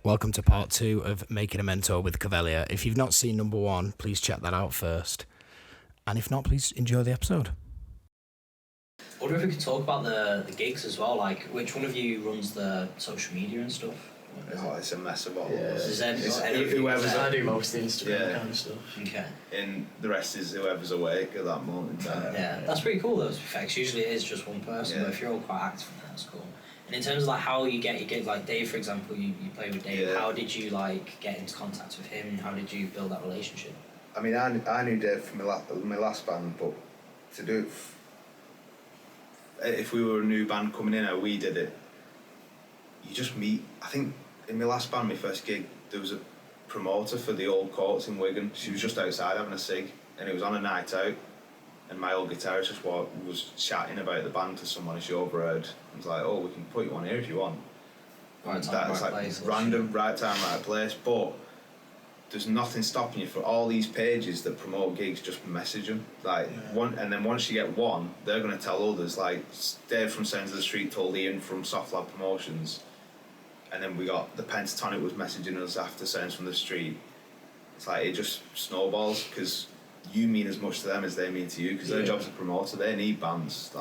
Welcome to part 2 of Making a Mentor with Cavelia. If you've not seen number 1, please check that out first. And if not, please enjoy the episode. I wonder if we could talk about the gigs as well, like which one of you runs the social media and stuff? Oh, it's a mess of all. Yeah. Is there whoever's I do most of the Instagram kind of stuff. Okay. And the rest is whoever's awake at that moment in time. Yeah, that's pretty cool though, to be fair, 'cause usually it is just one person, but if you're all quite active in that, that's cool. And in terms of like how you get your gigs, like Dave, for example, you play with Dave, how did you like get into contact with him? How did you build that relationship? I mean, I knew Dave from my last band, but to do it, if we were a new band coming in, how we did it, you just meet. I think in my last band, my first gig, there was a promoter for the Old Courts in Wigan. She was just outside having a cig, and it was on a night out. And my old guitarist just was chatting about the band to someone, and she overheard. And was like, "Oh, we can put you on here if you want." Right time, That's right like place, random, right time, right place. But there's nothing stopping you for all these pages that promote gigs. Just message them, and then once you get one, they're going to tell others. Like Dave from Sounds of the Street told Ian from Soft Lab Promotions, and then we got the Pentatonic was messaging us after Sounds from the Street. It's like it just snowballs because you mean as much to them as they mean to you, because their job's a promoter. They need bands.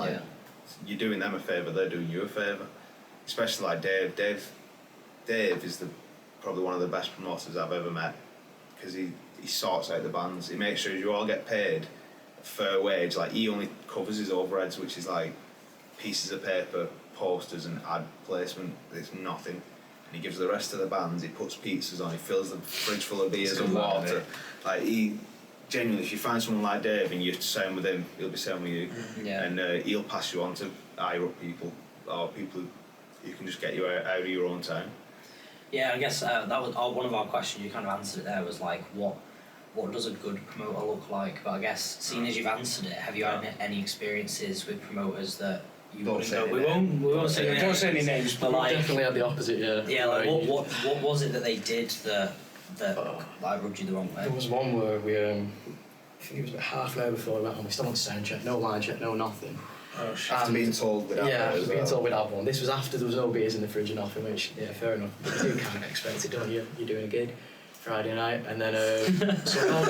You're doing them a favour, they're doing you a favour. Especially like Dave. Dave is probably one of the best promoters I've ever met, because he sorts out the bands. He makes sure you all get paid a fair wage. Like he only covers his overheads, which is like pieces of paper, posters and ad placement. It's nothing. And he gives the rest of the bands, he puts pizzas on, he fills the fridge full of beers and water. Genuinely, if you find someone like Dave and you're sound with him, he'll be sound with you. And he'll pass you on to higher up people, or people who can just get you out of your own town. Yeah, I guess that was one of our questions. You kind of answered it there. Was like, what does a good promoter look like? But I guess, seeing as you've answered it, have you had any experiences with promoters that you wouldn't know? We won't say any names, but like definitely had the opposite. Yeah. Like what was it that they did that rubbed you the wrong way? There was one where we, I think it was about half an hour before we went on, we still on sound check, no line check, no nothing. Oh shit. After being told we'd have one. Yeah, being told we'd have one. This was after there was no beers in the fridge and nothing, which, yeah, fair enough. But you do kind of expect it, don't you? You're doing a gig Friday night, and then so we all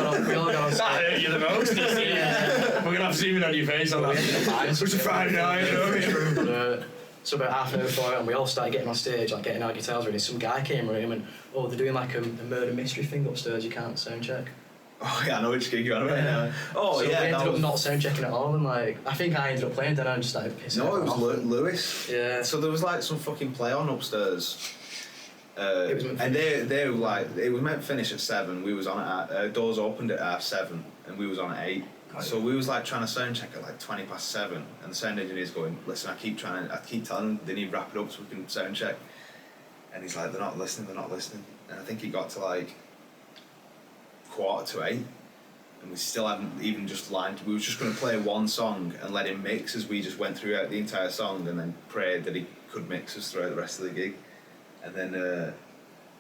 got on stage. That hurt you the most, yeah. We're going to have zooming on your face on that. It's a Friday night, you know. So about half an hour before, and we all started getting on stage, like getting our guitars ready. Some guy came running and went, "Oh, they're doing like a murder mystery thing upstairs. You can't sound check." Oh yeah, I know which gig you're on about now. Oh so yeah, we ended up not sound checking at all, and like I think I ended up playing. Then I just started pissing. No, it was Lewis. Yeah. So there was like some fucking play on upstairs. And they were like, it was meant to finish at 7. We was on at doors opened at 7:30, and we was on at 8. So we was like trying to sound check at like 7:20, and the sound engineer's going, "Listen, I keep telling them they need to wrap it up so we can sound check." And he's like, they're not listening. And I think he got to like 7:45, and we still hadn't even just lined. We were just going to play one song and let him mix as we just went throughout the entire song, and then prayed that he could mix us throughout the rest of the gig. And then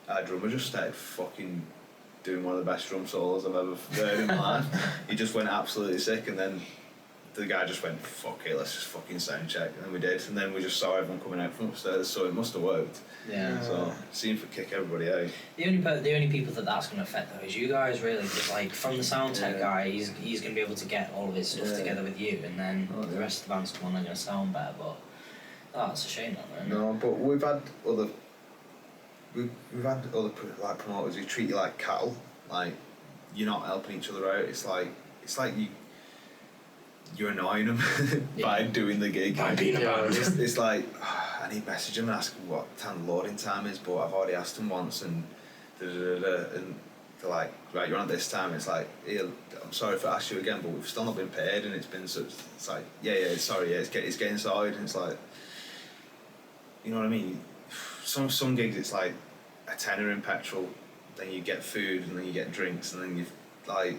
our drummer just started fucking doing one of the best drum solos I've ever heard in my life. He just went absolutely sick, and then the guy just went, "Fuck it, let's just fucking sound check." And then we did, and then we just saw everyone coming out from upstairs, so it must have worked. Yeah. So it seemed to kick everybody out. The only people that's going to affect though is you guys, really, because like from the sound tech guy, he's going to be able to get all of his stuff together with you, and then the rest of the band's come on, they're going to sound better. But that's a shame, that man. No, but we've had other like promoters who treat you like cattle, like you're not helping each other out. It's like you're annoying them by doing the gig. By being a band. It's like, I need to message them and ask them what time the loading time is, but I've already asked them once, and and they're like, "Right, you're on at this time." It's like, I'm sorry if I asked you again, but we've still not been paid, and it's been such. It's like, sorry, it's getting sorted, and it's like, you know what I mean? Some gigs it's like a tenner in petrol, then you get food, and then you get drinks, and then you like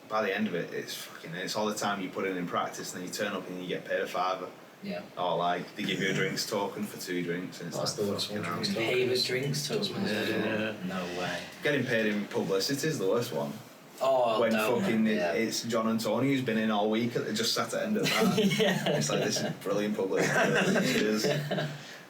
by the end of it, it's all the time you put in practice, and then you turn up and you get paid a £5. Yeah. Or like they give you a drinks token for 2 drinks, and it's that's like, the worst one. Pay with drinks token. Yeah. No way. Getting paid in publicity is the worst one. Oh, when no, fucking yeah. it's John and Tony who's been in all week, they just sat at the end of that. Yeah. It's like, this is brilliant publicity. Cheers.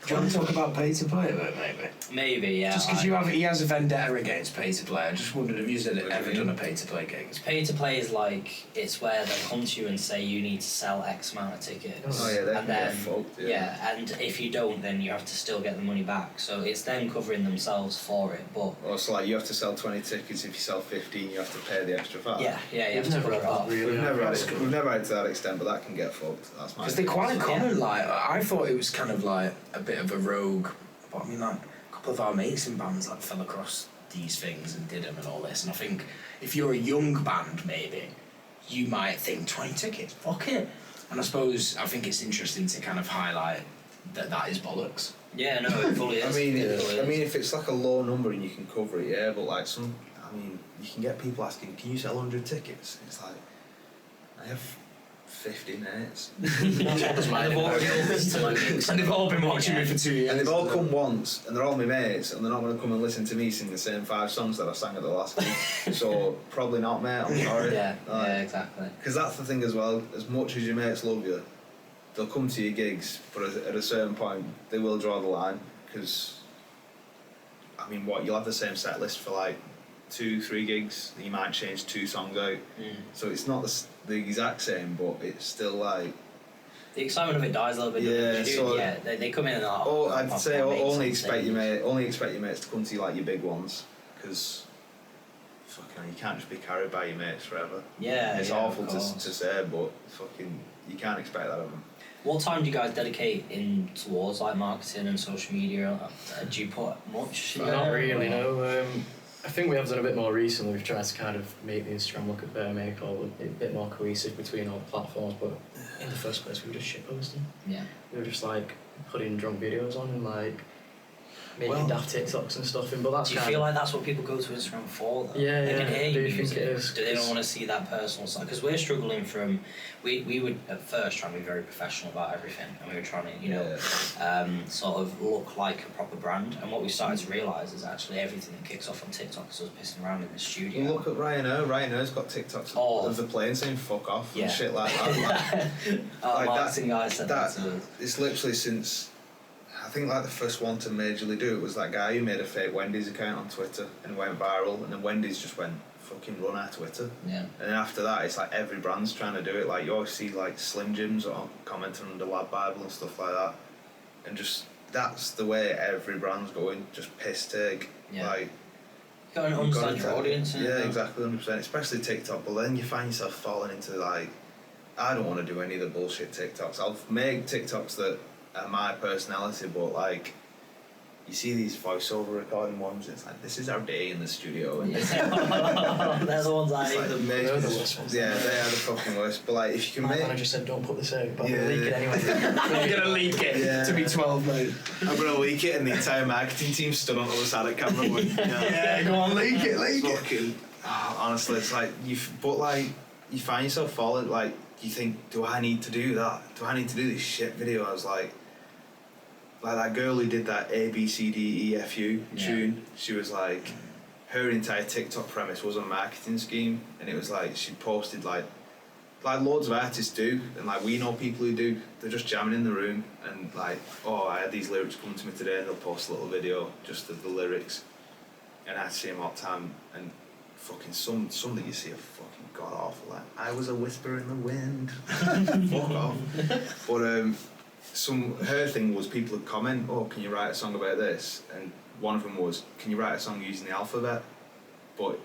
Do you want to talk about pay to play a bit, maybe? Maybe, yeah. Just because he has a vendetta against pay to play. I just wondered if you've ever done a pay to play gig. Pay to play is like, it's where they come to you and say you need to sell X amount of tickets. Oh yeah, they and can then, get fucked. and if you don't, then you have to still get the money back. So it's them covering themselves for it, but... Or it's like you have to sell 20 tickets. If you sell 15, you have to pay the extra VAT. Yeah, you have to never cover had it that off. really. We've never had it to that extent, but that can get fucked. That's my. Because they're quite opinion. common. Like I thought it was kind of like a bit of a rogue. But I mean, like a couple of our mates in bands like fell across these things and did them and all this. And I think if you're a young band, maybe you might think 20 tickets, fuck it. And I think it's interesting to kind of highlight that is bollocks. Yeah, no, it fully is. I mean, It fully is. if it's like a low number and you can cover it, yeah. But like you can get people asking, "Can you sell 100 tickets?" It's like, I have 50 mates. And they've all been watching me for 2 years. And they've all come once, and they're all my mates, and they're not going to come and listen to me sing the same 5 songs that I sang at the last gig. So probably not, mate. I'm sorry. Yeah, exactly. Because that's the thing as well. As much as your mates love you, they'll come to your gigs, but at a certain point, they will draw the line. Because, I mean, you'll have the same set list for like 2-3 gigs. You might change 2 songs out. So it's not the exact same, but it's still like. The excitement of it dies a little bit. Yeah, so they come in and like. I'd say only expect your mates to come to you like your big ones, because fucking you can't just be carried by your mates forever. Yeah, it's yeah, awful to say, but fucking you can't expect that of them. What time do you guys dedicate in towards like marketing and social media? Do you put much? Not really, no. I think we have done a bit more recently. We've tried to kind of make the Instagram look make all a bit more cohesive between all the platforms, but in the first place we were just shitposting. Yeah. We were just like putting drunk videos on and like making daft TikToks and stuff in, but that's do you feel like that's what people go to Instagram for though? Yeah, they can hear you think music. it is. Do they don't want to see that personal side? Because we're struggling from, we would at first try and be very professional about everything, and we were trying to, sort of look like a proper brand, and what we started to realise is actually everything that kicks off on TikTok is us pissing around in the studio. Well, look at Ryan-O got TikToks of the plane saying fuck off and shit like that. Marketing guy said that to us. It's literally since, I think like the first one to majorly do it was that guy who made a fake Wendy's account on Twitter and went viral, and then Wendy's just went fucking run our Twitter. Yeah. And then after that, it's like every brand's trying to do it. Like you always see like Slim Jims or commenting on the Lab Bible and stuff like that, and just that's the way every brand's going. Just piss take. Yeah. Like. Got to understand your audience. Yeah, exactly, 100%. Especially TikTok, but then you find yourself falling into like, I don't want to do any of the bullshit TikToks. I'll make TikToks that are my personality, but like, you see these voiceover recording ones, it's like, this is our day in the studio. And They're the ones I hate the They're the worst ones. Yeah, they are the fucking worst. But like, if you can My make... manager said don't put this out, but Yeah. I'm gonna leak it anyway. I'm gonna leak it to be 12, mate. I'm going to leak it, and the entire marketing team stood on the other side of the camera going, Yeah, go on, leak it. fucking... honestly, it's like, you find yourself falling, like, you think, do I need to do that? Do I need to do this shit video? I was like that girl who did that ABCDEFU tune, she was like, her entire TikTok premise was a marketing scheme, and it was like, she posted like loads of artists do, and like we know people who do, they're just jamming in the room, and like, oh, I had these lyrics come to me today, and they'll post a little video just of the lyrics, and I see them all the time, and fucking some that you see are fucking god awful, like, I was a whisper in the wind. Fuck off. But her thing was people would comment, oh, can you write a song about this? And one of them was, can you write a song using the alphabet? But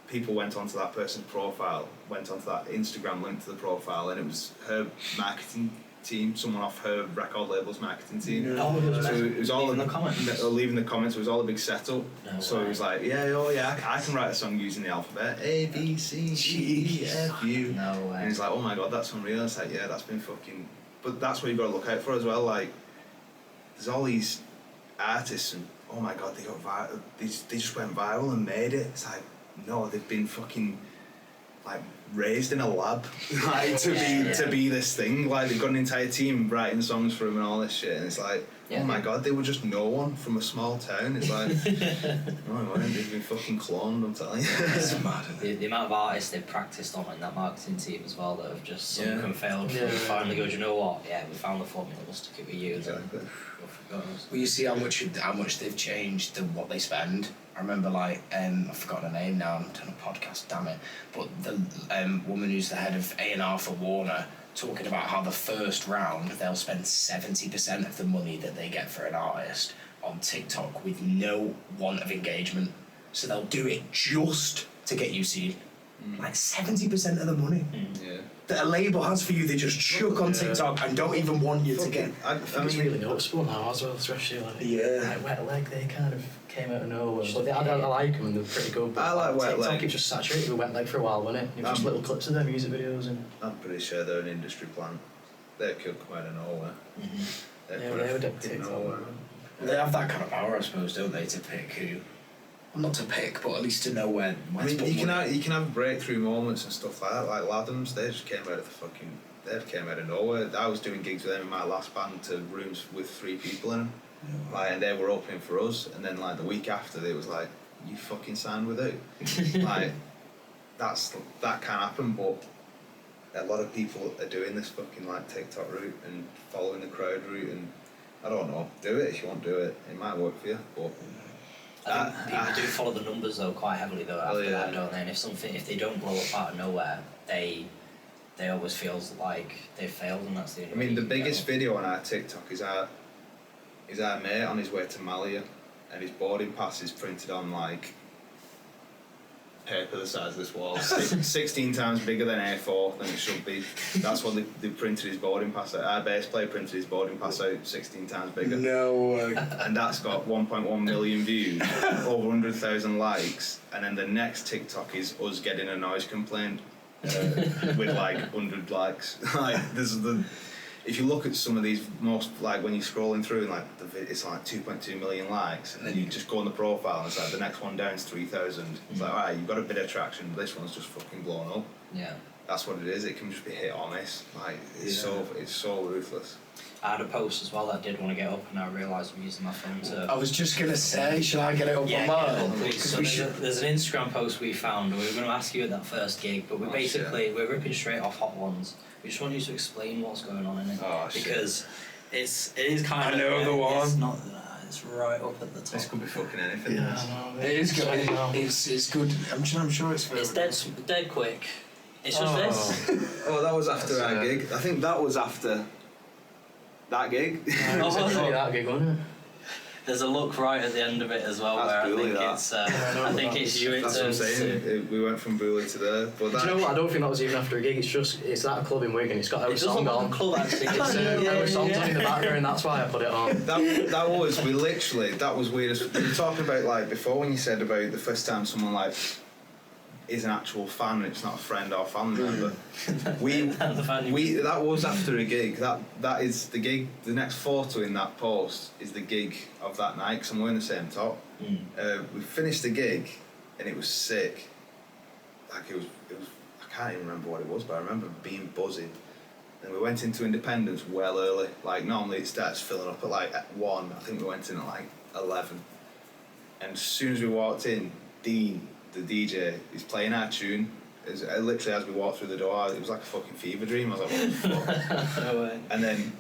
people went onto that person's profile, went onto that Instagram link to the profile, and it was her marketing team, someone off her record label's marketing team. No, So it was all leaving the comments. leaving the comments. It was all a big setup. No So way. it was like, I can write a song using the alphabet, A B C D E F U. No way. And he's like, oh my god, that's unreal. It's like, yeah, that's been fucking. But that's what you've got to look out for as well. Like, there's all these artists, and oh my god, they got viral. They just went viral and made it. It's like, no, they've been fucking like raised in a lab, like to be this thing. Like they've got an entire team writing songs for him and all this shit, and it's like, oh my god, they were just no one from a small town. It's like, no, they weren't. They've been fucking cloned. I'm telling you. It's mad. The amount of artists they've practiced on in that marketing team as well that have just sunk and failed. Finally go, do you know what? Yeah, we found the formula. We'll stick it with you. Exactly. Well, you see how much they've changed and what they spend. I remember I've forgotten her name now. I'm doing a podcast, damn it. But the woman who's the head of A&R for Warner talking about how the first round they'll spend 70% of the money that they get for an artist on TikTok with no want of engagement. So they'll do it just to get you seen. Like 70% of the money that a label has for you, they just chuck on TikTok and don't even want you to get. I think it's really noticeable now as well, especially like Wet Leg. They kind of came out of nowhere. But I like them and they're pretty good. But I like Wet TikTok, Leg. it just saturated with Wet Leg for a while, wasn't it? It was just little clips of their music videos and. I'm pretty sure they're an industry plant. They could come out of nowhere. They were TikTok. Nowhere. They have that kind of power, I suppose, don't they, to pick who. Well, not to pick, but at least to know where. I mean, you can have breakthrough moments and stuff like that. Like Ladham's, they just came out of came out of nowhere. I was doing gigs with them in my last band to rooms with 3 people in them, and they were opening for us. And then like the week after, they was like, "You fucking signed with who?" Like that can happen, but a lot of people are doing this fucking like TikTok route and following the crowd route, and I don't know. Do it if you want to do it. It might work for you, but. I think people do follow the numbers though quite heavily though after that, don't they? And if they don't blow up out of nowhere, they always feels like they've failed, and that's the only. I mean, the biggest video on our TikTok is our mate on his way to Malia, and his boarding pass is printed on like paper the size of this wall, 16 times bigger than A4 than it should be. That's what they printed his boarding pass out. Our bass player printed his boarding pass out 16 times bigger. No way. And that's got 1.1 million views, over 100,000 likes, and then the next TikTok is us getting a noise complaint with like 100 likes. Like if you look at some of these most, like when you're scrolling through and like it's like 2.2 million likes, and then you just go on the profile and it's like the next one down is 3,000. It's like, alright, you've got a bit of traction, but this one's just fucking blown up. Yeah. That's what it is. It can just be hit or miss. Like it's so ruthless. I had a post as well that I did want to get up, and I realised I'm using my phone to. I was just gonna say, should I get it up on Get mine? it up, please. So there's an Instagram post we found, and we were going to ask you at that first gig, but we're ripping straight off Hot Ones. We just want you to explain what's going on in it, because it is kind of. I know the one. It's not. It's right up at the top. This could be fucking anything. It is good. It's good. I'm sure it's. It's dead quick. It's just this. Oh, that was after our gig. I think that was after that gig. That gig, wasn't it? There's a look right at the end of it as well. That's where bully, I think it's you. That's what I'm saying. We went from Bully to there. But Do you know what? I don't think that was even after a gig. It's at a club in Wigan. It's got our song on. Club actually. Our song's on in the background, and that's why I put it on. that was that was weird. We were talking about like before when you said about the first time someone like is an actual fan, it's not a friend or family member. That was after a gig. That is the gig. The next photo in that post is the gig of that night, because I'm wearing the same top. We finished the gig and it was sick. Like it was I can't even remember what it was, but I remember being buzzing. And we went into Independence well early. Like normally it starts filling up at 1. I think we went in at like 11. And as soon as we walked in, Dean, the DJ, is playing our tune. Literally as we walked through the door, it was like a fucking fever dream. I was like, what the fuck? No way. And then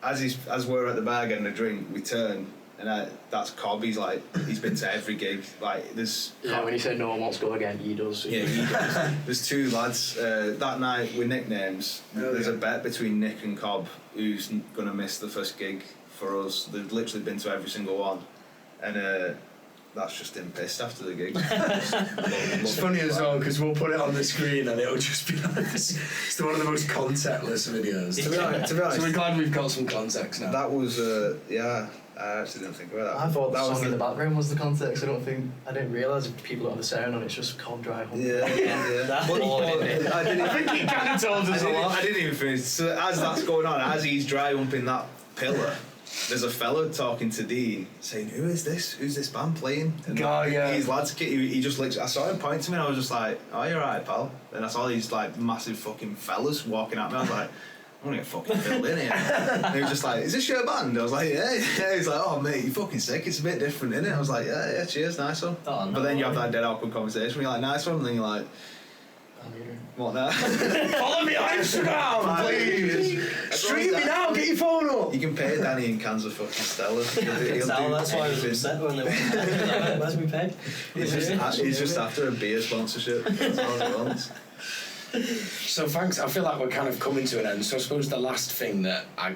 as we're at the bar getting a drink, we turn and that's Cobb. He's been to every gig. Like there's when he said no one wants to go again, he does. Yeah, he does. There's 2 lads that night with nicknames. There's a bet between Nick and Cobb who's gonna miss the first gig for us. They've literally been to every single one, and that's just him pissed after the gig. It's funny as well because we'll put it on the screen and it'll just be like this. It's one of the most contextless videos. To be honest, so we're glad we've got some context now. That was I actually didn't think about that. I thought the that song was in the background was the context. I didn't realise if people don't have the sound on, it's just Cobb dry hump. Yeah. That's But all it is. I think he kind of told us a lot. I didn't even finish. So as that's going on, as he's dry humping that pillar, there's a fella talking to Dean saying, who's this band playing? And God, yeah. these lads, he just literally, I saw him point to me and I was just like, oh, you're right, pal. And I saw these like massive fucking fellas walking at me. I was like, I'm gonna get fucking filled in here. And he was just like, is this your band? I was like, yeah. He's like, oh mate, you're fucking sick, it's a bit different, innit? I was like, yeah, cheers, nice one. Oh, no, but then you have that dead awkward conversation where you're like, nice one, and then you're like, what now? Follow me on Instagram, please. Stream me now, get your phone up. You can pay Danny in cans of fucking Stella. That's why I was upset when they went, where's me pay? He's just after a beer sponsorship. That's all he wants. So thanks. I feel like we're kind of coming to an end. So I suppose the last thing that I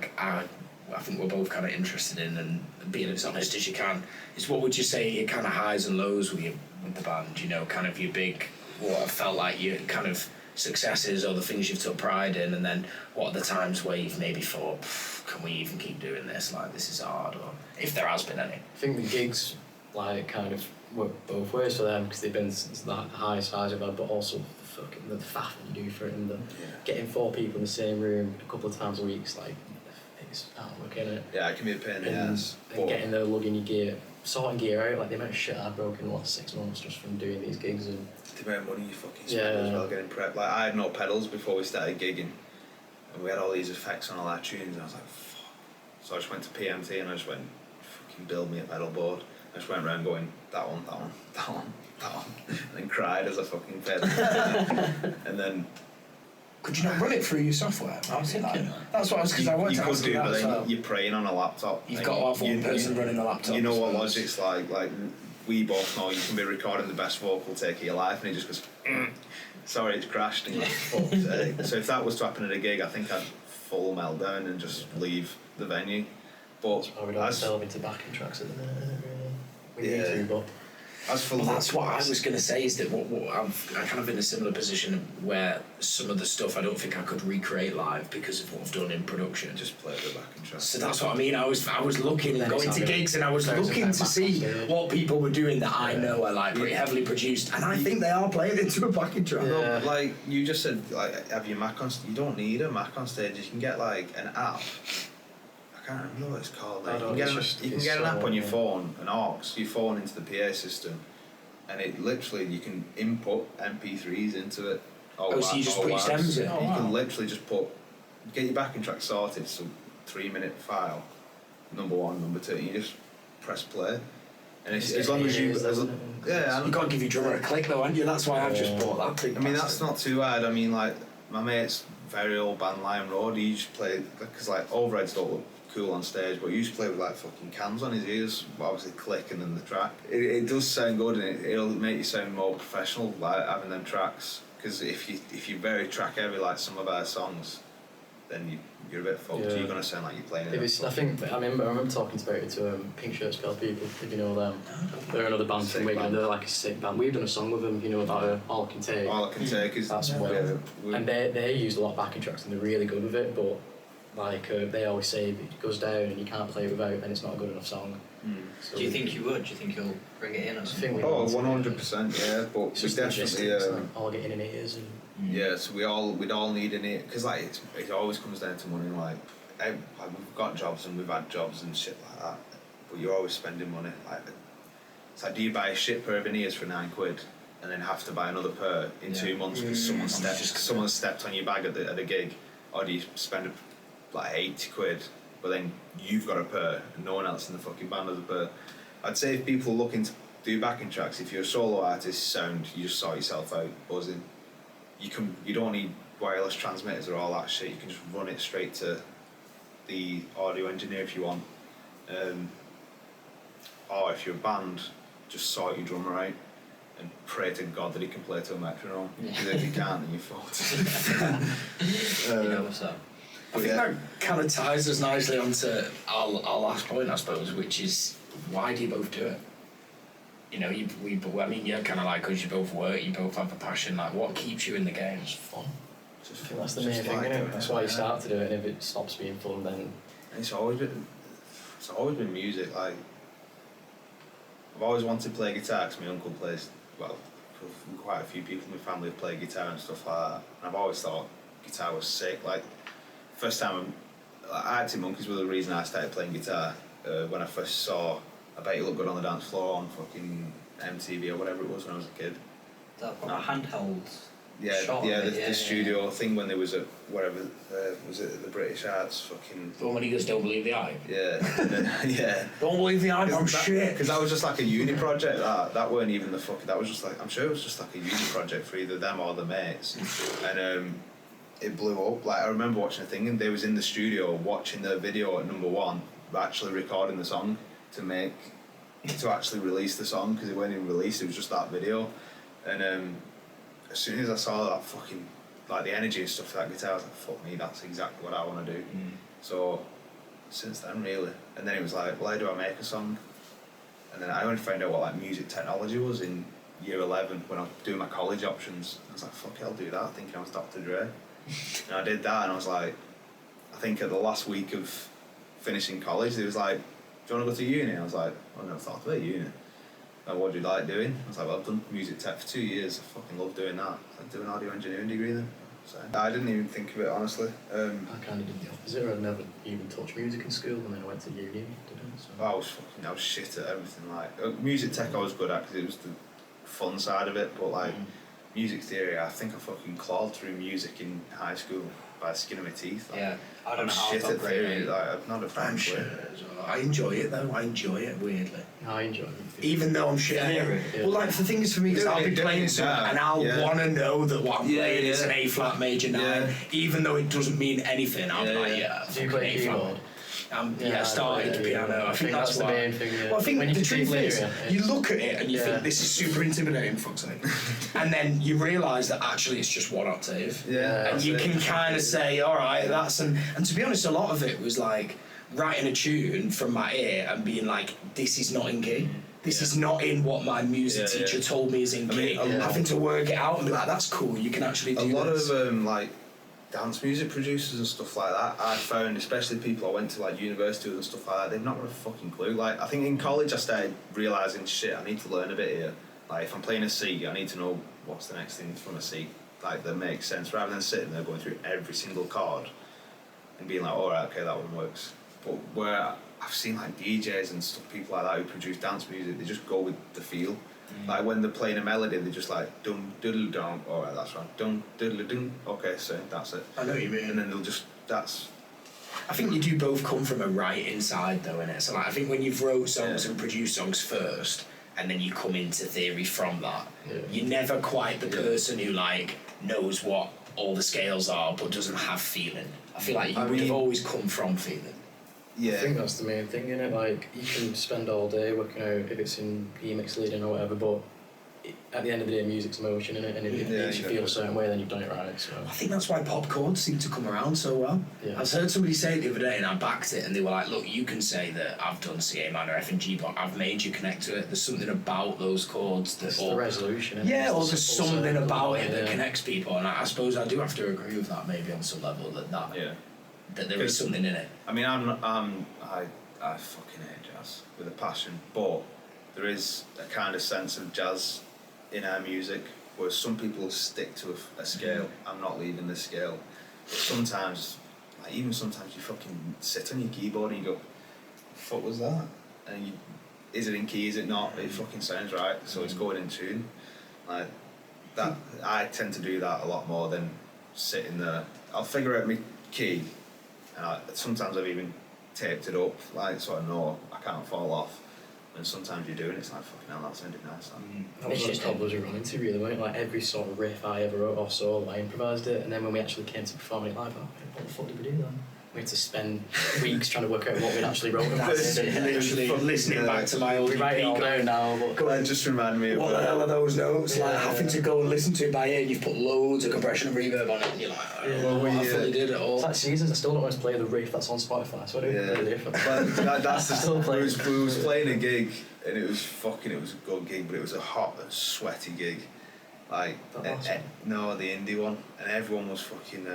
think we're both kind of interested in, and being as honest as you can, is what would you say your kind of highs and lows with the band? You know, kind of your big, what have felt like your kind of successes or the things you've took pride in, and then what are the times where you've maybe thought, can we even keep doing this? Like, this is hard, or if there has been any. I think the gigs like kind of work both ways for them because they've been that high size of had, but also the faff that you do for it, and getting 4 people in the same room a couple of times a week is like, it's hard work, isn't it? Yeah, it can be a pain in the ass. And getting there, lugging your gear, sorting gear out, like the amount of shit I've broken in the last 6 months just from doing these gigs. And the amount of money you fucking spend as well getting prepped. Like, I had no pedals before we started gigging, and we had all these effects on all our tunes, and I was like, fuck. So I just went to PMT and I just went, fucking build me a pedal board. I just went around going, that one, and then cried as I fucking fed. And then... Could you not run it through your software? I was thinking that's what I was, because I wanted to ask you that. But then well. you're praying on a laptop. You've got to have one person running a laptop. You know what Logic's like we both know you can be recording the best vocal take of your life and he just goes, sorry, it's crashed, and you're like, fuck's sake. So if that was to happen at a gig, I think I'd full meltdown and just leave the venue. But I would always delve into backing tracks at the minute, really. We need to, but that's what I was going to say, is that I'm kind of in a similar position where some of the stuff I don't think I could recreate live because of what I've done in production. Just play the backing track. So that's what I mean. I was looking and going to gigs, and I was looking to see what people were doing that I know are like pretty heavily produced, and I think they are playing into a backing track. No, like you just said, like have your Mac on. You don't need a Mac on stage. You can get like an app. I can't remember what it's called. Like, you can get an app on your phone, an aux, your phone into the PA system, and it literally, you can input MP3s into it. So you just put your stems in? You can literally just get your backing track sorted, so 3-minute file, number 1, number 2, and you just press play. And as long as you... You've got to give your drummer a click though, haven't you? That's why I've just bought that thing. I mean, that's not too hard. I mean, like, my mate's very old band, Lion Road, he used to play, because like, overheads don't look cool on stage, but he used to play with like fucking cans on his ears, obviously clicking in the track. It does sound good, and it'll make you sound more professional, like having them tracks, because if you're very track heavy like some of our songs, then you're a bit fucked. You're gonna sound like you're playing it. I remember talking about it to Pink Shirt Spell People, if you know them. They're another band from Wigan, they're like a sick band. We've done a song with them, you know, about All I Can Take. All I Can Take is... That's and they used a lot of backing tracks and they're really good with it, but like they always say, if it goes down and you can't play it without, then it's not a good enough song. So do you think you would? Do you think you'll bring it in or something? 100%, yeah, but we definitely... all getting in ears and... Yeah, so we'd all need an ear, because like it always comes down to money. Like we've got jobs and we've had jobs and shit like that, but you're always spending money. Like, it's like, do you buy a shit pair of in-ears for £9 and then have to buy another pair in 2 months because someone stepped on your bag at a gig, or do you spend like £80, but then you've got a pair and no one else in the fucking band has a pair? I'd say if people are looking to do backing tracks, if you're a solo artist, you just sort yourself out buzzing. You don't need wireless transmitters or all that shit. You can just run it straight to the audio engineer if you want. Or if you're a band, just sort your drummer out and pray to God that he can play to a metronome. Because if you can't, then you're fucked. I think that kind of ties us nicely onto our last point, I suppose, which is, why do you both do it? You know, you're kind of like, because you both work, you both have a passion, like, what keeps you in the game? It's fun. I think that's the main thing, isn't it? That's why you start to do it, and if it stops being fun, then... It's always been music, like... I've always wanted to play guitar, because my uncle plays, well, quite a few people in my family play guitar and stuff like that, and I've always thought guitar was sick. Like, first time Arctic Monkeys were the reason I started playing guitar. When I first saw I Bet You Look Good on the Dance Floor on fucking MTV or whatever it was when I was a kid. That handheld. The studio thing when there was a whatever was it the British Arts fucking. The one when he goes, don't believe the hype. Yeah, yeah. Don't believe the hype. I'm shit. Because that was just like a uni project. That weren't even the fucking. That was just like I'm sure it was just like a uni project for either them or the mates, and it blew up. Like I remember watching a thing and they was in the studio watching the video at number one, actually recording the song to actually release the song because it wasn't even released. It was just that video, and as soon as I saw that fucking like the energy and stuff for that guitar, I was like, fuck me, that's exactly what I want to do. So since then, really, and then it was like, well, how do I make a song? And then I only found out what like music technology was in year 11 when I was doing my college options. I was like, fuck it, I'll do that, thinking I was Dr. Dre. And I did that, and I was like, I think at the last week of finishing college, they was like, do you want to go to uni? I was like, I never thought about uni. Like, what do you like doing? I was like, well, I've done music tech for 2 years. I fucking love doing that. I was like, do an audio engineering degree then. So I didn't even think of it, honestly. I kind of did the opposite. I never even touched music in school, and then I went to uni. Did it, so. I was shit at everything. Like music tech, I was good at because it was the fun side of it. But like music theory, I think I fucking clawed through music in high school by the skin of my teeth. Like, Yeah, I don't I'm know how shit I got at theory. great. Like, I'm not a fan I'm of shit. it. I enjoy it though. I enjoy it weirdly. I enjoy it. Even though I'm shit at it. Well, like the thing is for me is I'll be playing something and I'll want to know that what I'm playing is an A flat major 9, even though it doesn't mean anything. I'm like, Do you play A flat. keyboard? I started the piano. I think that's the why. main thing. Well, I think when you the can see truth is, clearer, you look at it and you think this is super intimidating, fuck's sake, and then you realise that actually it's just one octave. Yeah, and you can kind of say, all right, that's and to be honest, a lot of it was like writing a tune from my ear and being like, this is not in key. This is not in what my music teacher told me is in key. Having to work it out and be like, that's cool. You can actually do a lot this. of like dance music producers and stuff like that, I found, especially people I went to like university with and stuff like that, they've not got a fucking clue. Like I think in college I started realising, shit, I need to learn a bit here. Like if I'm playing a C, I need to know what's the next thing from a C, like that makes sense, rather than sitting there going through every single chord and being like, alright, okay, that one works. But where I've seen like DJs and stuff, people like that who produce dance music, they just go with the feel. Like when they're playing a melody, they're just like dum diddle dum. All right, that's right. Dum diddle dum. Okay, so that's it. I know what you mean. And then they'll just that's. I think you do both come from a writing side though, innit? So like, I think when you've wrote songs and produced songs first, and then you come into theory from that, you're never quite the person who like knows what all the scales are but doesn't have feeling. I feel like you would have always come from feeling. Yeah. I think that's the main thing, innit? Like, you can spend all day working out if it's in E-mix leading or whatever, but at the end of the day, music's emotion, innit? And if it makes you feel a certain way, then you've done it right, so... I think that's why pop chords seem to come around so well. Yeah. I've heard somebody say it the other day and I backed it and they were like, look, you can say that I've done C, A minor, F and G, but I've made you connect to it. There's something about those chords that... It's the resolution, innit? Yeah, It's or the there's simple something circle, about it that connects people, and I suppose I do have to agree with that maybe on some level, that there is something in it. I mean, I fucking hate jazz with a passion, but there is a kind of sense of jazz in our music where some people stick to a scale. I'm not leaving this scale. But sometimes, like even sometimes, you fucking sit on your keyboard and you go, "What the fuck was that?" And you, is it in key? Is it not? It fucking sounds right, so it's going in tune. Like that, I tend to do that a lot more than sitting there. I'll figure out my key, and sometimes I've even taped it up, like so I know I can't fall off. And sometimes you do, and it's like, fucking hell, that sounded nice. That was one of the problems we run into, really, weren't it? Like, every sort of riff I ever wrote or solo, I improvised it, and then when we actually came to perform it live, what the fuck did we do then? We had to spend weeks trying to work out what we'd actually wrote. That's literally listening back to my old we write it all down now, but... Go on, just remind me of what the hell are those notes? Yeah, like having to go and listen to it by ear, and you've put loads of compression and reverb on it, and you're like, I don't know what I fully did it all. It's like seasons, I still don't want to play the riff that's on Spotify, so I do it really different. But that's the Still playing. we was playing a gig, and it was a good gig, but it was a hot and sweaty gig. Like, no, the indie one, and everyone was fucking...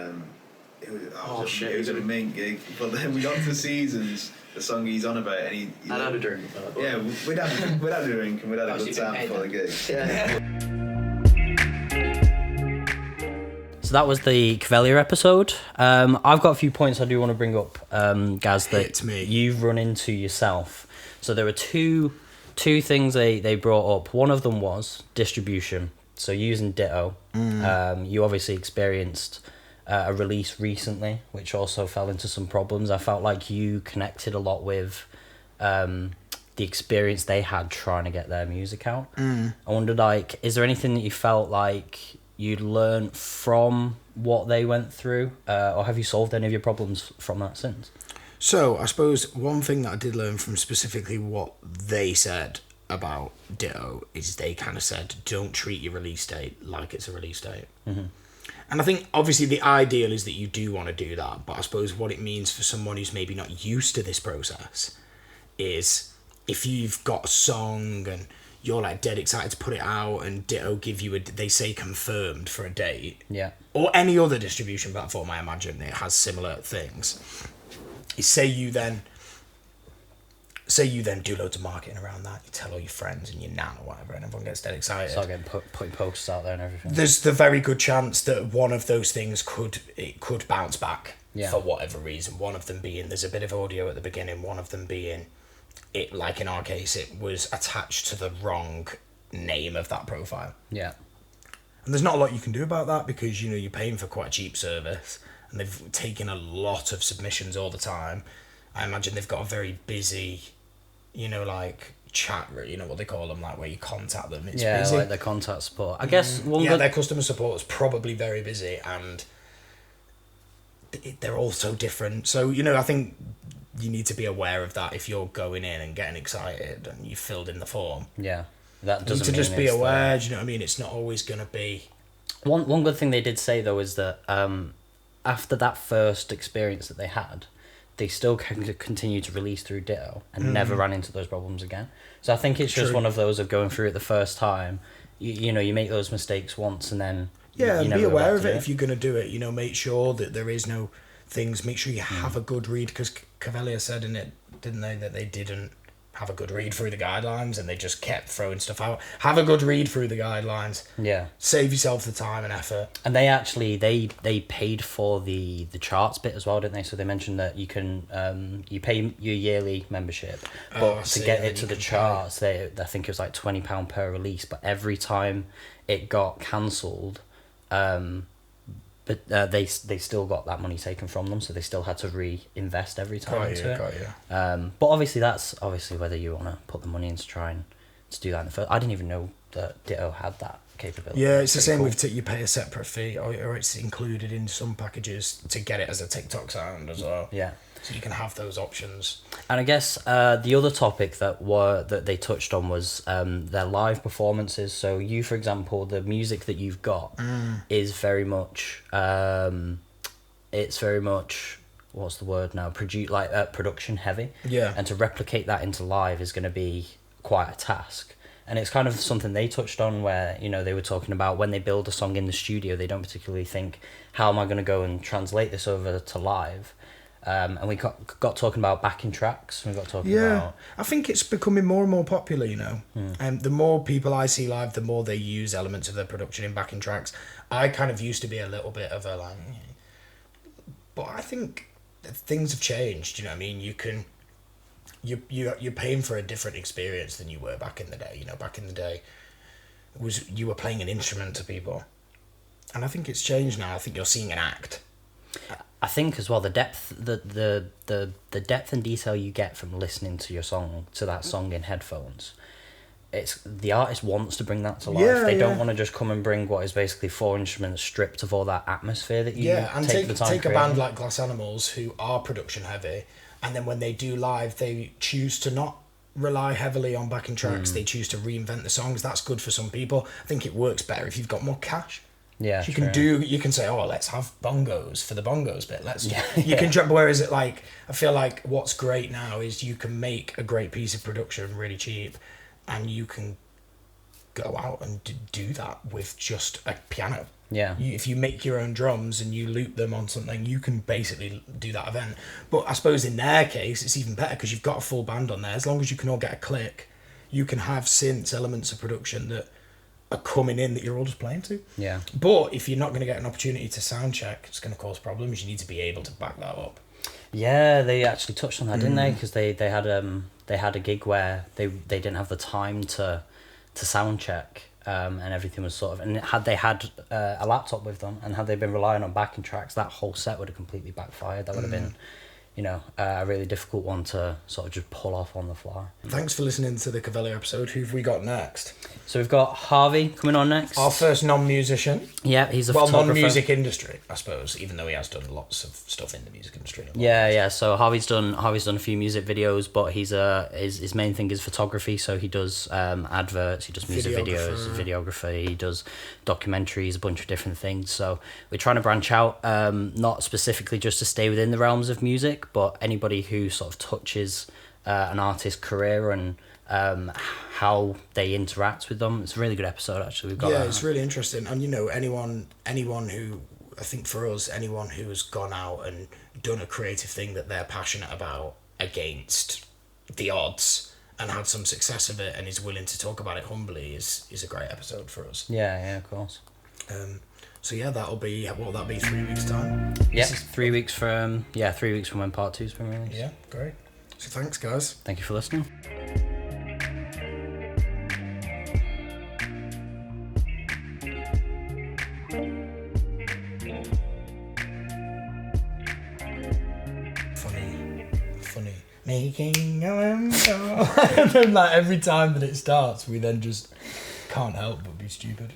It was a mint gig, but then we got to Seasons, the song he's on about, and he I had a drink. Yeah, we'd had a drink and we'd had a good time before the gig. Yeah. So that was the Cavelia episode. I've got a few points I do want to bring up, Gaz, that Hit me. you've run into yourself. So there were two things they brought up. One of them was distribution. So using Ditto, you obviously experienced a release recently, which also fell into some problems. I felt like you connected a lot with the experience they had trying to get their music out. I wondered, like, is there anything that you felt like you'd learned from what they went through, or have you solved any of your problems from that since? So I suppose one thing that I did learn from specifically what they said about Ditto is they kind of said, don't treat your release date like it's a release date. And I think obviously the ideal is that you do want to do that, but I suppose what it means for someone who's maybe not used to this process is if you've got a song and you're like dead excited to put it out and Ditto give you they say confirmed for a date, Yeah. or any other distribution platform, I imagine it has similar things. Say you then do loads of marketing around that, you tell all your friends and your nan or whatever, and everyone gets dead excited. Start getting putting posts out there and everything. There's the very good chance that one of those things could bounce back Yeah. for whatever reason. One of them being there's a bit of audio at the beginning, one of them being it, like in our case, it was attached to the wrong name of that profile. Yeah. And there's not a lot you can do about that because, you know, you're paying for quite a cheap service and they've taken a lot of submissions all the time. I imagine they've got a very busy, you know, like chat, you know what they call them, like where you contact them. It's Yeah, busy. like their contact support. I guess one Yeah, good... their customer support is probably very busy and they're all so different. So, you know, I think you need to be aware of that if you're going in and getting excited and you filled in the form. Yeah. That You doesn't need to mean just be it's aware, do you know what I mean? It's not always going to be... One good thing they did say, though, is that after that first experience that they had, they still can continue to release through Ditto and never ran into those problems again. So I think it's just True. one of those of going through it the first time. You know, you make those mistakes once and then... Yeah, you and never be go aware back of to it if you're going to do it. You know, make sure that there is no things. Make sure you have a good read, because Cavelia said in it, didn't they, that they didn't have a good read through the guidelines and they just kept throwing stuff out. Have a good read through the guidelines. Yeah. Save yourself the time and effort. And they actually, they paid for the charts bit as well, didn't they? So they mentioned that you can, you pay your yearly membership, but Oh, I to see, get and it then to you the can pay. charts, I think it was like £20 per release, but every time it got cancelled, but they still got that money taken from them, so they still had to reinvest every time into it. Got you. But obviously that's obviously whether you want to put the money in to try and to do that in the first. I didn't even know that Ditto had that capability. Yeah, it's the Pretty same cool. with you pay a separate fee, or it's included in some packages to get it as a TikTok sound as well. Yeah. So you can have those options. And I guess the other topic that they touched on was their live performances. So you, for example, the music that you've got is very much it's very much, what's the word now, production heavy. Yeah. And to replicate that into live is going to be quite a task. And it's kind of something they touched on where, you know, they were talking about when they build a song in the studio, they don't particularly think, how am I going to go and translate this over to live? And we got talking about backing tracks. We got talking about... I think it's becoming more and more popular, you know. And the more people I see live, the more they use elements of their production in backing tracks. I kind of used to be a little bit of a like... But I think things have changed, you know what I mean? You can... You're paying for a different experience than you were back in the day. You know, back in the day, you were playing an instrument to people. And I think it's changed now. I think you're seeing an act. I think as well the depth the depth and detail you get from listening to that song in headphones, it's the artist wants to bring that to life. Yeah, they don't yeah. want to just come and bring what is basically 4 instruments stripped of all that atmosphere that you And take the time take a creating. band like Glass Animals who are production heavy, and then when they do live, they choose to not rely heavily on backing tracks. They choose to reinvent the songs. That's good for some people. I think it works better if you've got more cash. Yeah, You true. can say, oh, let's have bongos for the bongos bit. Yeah. You can jump. Whereas it like, I feel like what's great now is you can make a great piece of production really cheap, and you can go out and do that with just a piano. Yeah. If you make your own drums and you loop them on something, you can basically do that event. But I suppose in their case, it's even better because you've got a full band on there. As long as you can all get a click, you can have synths, elements of production that are coming in that you're all just playing to. Yeah. But if you're not going to get an opportunity to sound check, it's going to cause problems. You need to be able to back that up. Yeah, they actually touched on that, didn't they? Because they had a gig where they didn't have the time to sound check, and everything was sort of, and had they had a laptop with them, and had they been relying on backing tracks, that whole set would have completely backfired. That would have been, a really difficult one to sort of just pull off on the fly. Thanks for listening to the Cavelia episode. Who've we got next? So we've got Harvey coming on next. Our first non-musician. Yeah, he's a photographer. Non-music industry, I suppose, even though he has done lots of stuff in the music industry. Yeah. So Harvey's done a few music videos, but his main thing is photography. So he does adverts, he does music videos, videography, he does documentaries, a bunch of different things. So we're trying to branch out, not specifically just to stay within the realms of music, but anybody who sort of touches an artist's career and how they interact with them. It's a really good episode, actually. We've got it's really interesting. And anyone who, I think for us, anyone who has gone out and done a creative thing that they're passionate about against the odds and had some success of it and is willing to talk about it humbly is a great episode for us. Yeah, of course. So yeah, that'll be, what will that be, 3 weeks time? Yeah, 3 weeks from when part 2's been released. Yeah, great. So thanks, guys. Thank you for listening. Funny. Making a window. And then every time that it starts, we then just can't help but be stupid.